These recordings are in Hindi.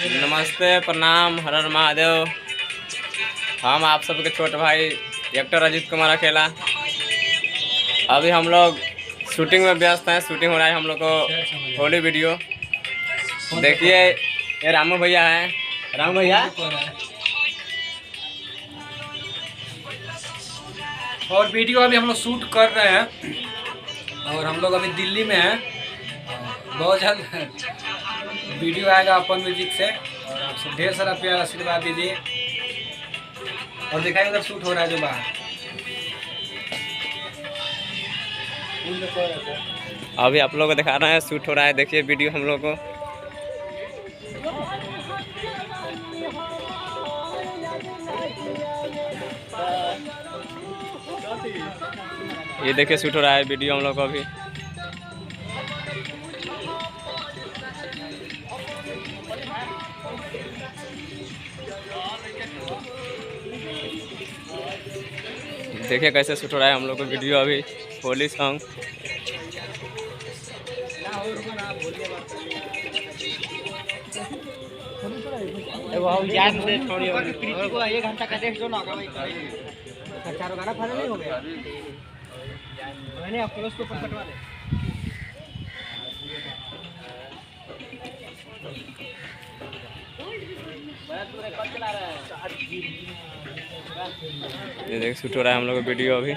नमस्ते, प्रणाम, हर हर महादेव। हम आप सबके छोटे भाई एक्टर अजीत कुमार अकेला। अभी हम लोग शूटिंग में व्यस्त हैं। शूटिंग हो रहा है हम लोग को होली वीडियो। देखिए ये रामू भैया हैं। रामू भैया और वीडियो अभी हम लोग शूट कर रहे हैं और हम लोग अभी दिल्ली में हैं। बहुत जल्द वीडियो आएगा अपन म्यूजिक से और आप सब ढेर सारा प्यार आशीर्वाद दीजिए। और दिखाइए उधर शूट हो रहा है जो बाहर। अभी आप लोग को दिखा रहे हैं शूट हो रहा है। देखिए वीडियो हम लोग को। ये देखिए शूट हो रहा है वीडियो हम लोग को अभी। देखिए कैसे शूट हो रहा है हम लोग को वीडियो अभी होली सॉन्ग। एक घंटा का देख दो ना चारों गाना फाइनल नहीं हो गया। मैंने आपको उसको पटवा ले। ये देख शूट हो रहा है हम लोग का वीडियो अभी।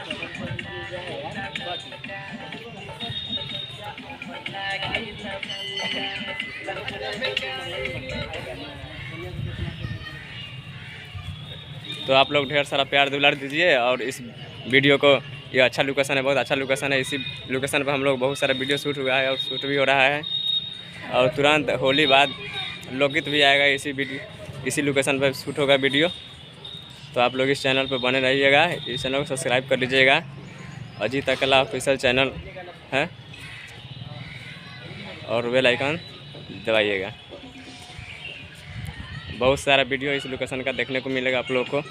तो आप लोग ढेर सारा प्यार दुलार दीजिए। और इस वीडियो को, ये अच्छा लोकेशन है, बहुत अच्छा लोकेशन है। इसी लोकेशन पर हम लोग बहुत सारा वीडियो शूट हुआ है और शूट भी हो रहा है। और तुरंत होली बाद लोकगीत भी आएगा इसी लोकेशन पर शूट होगा वीडियो। तो आप लोग इस चैनल पर बने रहिएगा। इस चैनल को सब्सक्राइब कर लीजिएगा। अजीत अकेला ऑफिशियल चैनल है और बेल आइकन दबाइएगा। बहुत सारा वीडियो इस लोकेशन का देखने को मिलेगा आप लोग को।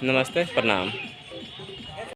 नमस्ते, प्रणाम।